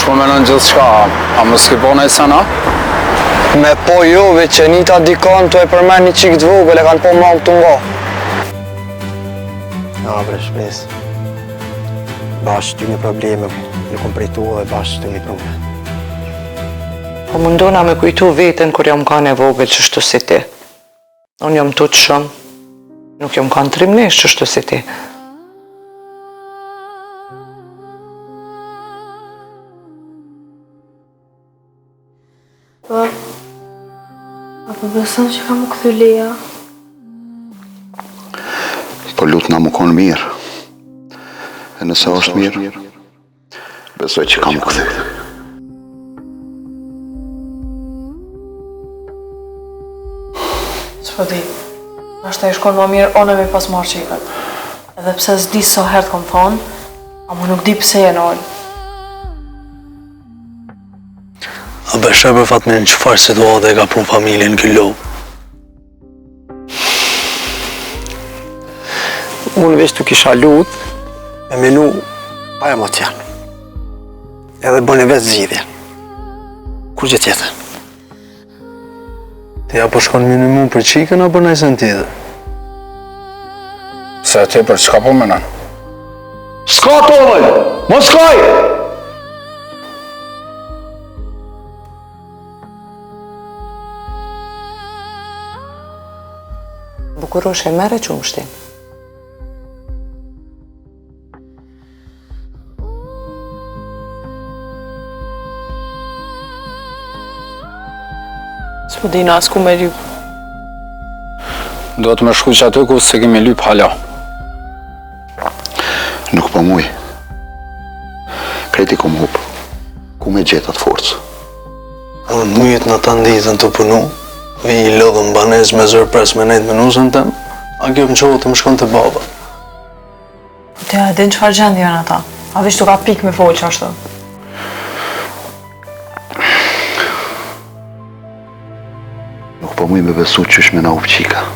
Po menon gjithë shka, a më s'ki nej sana? Me po juve që njëta dikon të e përmen një qikë të vogël e kanë po më të nga. Ja, bre, shpes. Bashkë ty një probleme, në kom prejtu dhe bashkë ty një problem. Po mundona me kujtu veten kur jam kanë e vogël qështu si ti. Unë jam tut shumë, nuk jam kanë trimnesh qështu si ti. Po, apo beson që ka më këthy Leja? Po lutë na më konë mirë. E nëse është mirë, besoj që ka më këthy. Që po di, nashta i shkon më mirë one me pas marrë qikët. Edhe pse s'di sa herë kom thonë, ama nuk di pse e nolë. A beshe për Fatmin qëfar situatë e ka prunë familjen në këllohu? Unë veç të kisha lutë, me menu pa emocion. Edhe bënë e vetë zgjidhje. Kur gjë tjetër? Ti apo shkon minimum për qikën apo nëjsen tjetër? Se ti për çka po menon? S'ka tovël! Mos shkoj! Bukuroshe, mere qumshtin. S'po di na as ku me lyp. Do të më shku që aty ku se kemi lyp hala. Nuk po muj. Kreti ku më hupë. Ku me gjetat forcë. Unë mujët në të nditën të punu, vi i lodhën banez me zërë pres me nejtë menusën tem, a kjo më qohë të më shkon të baba. Te a din qëfar gjendje janë ata? A vish të ka pik me folë që ashtu? Nuk po muj me besu qysh me na upë qika.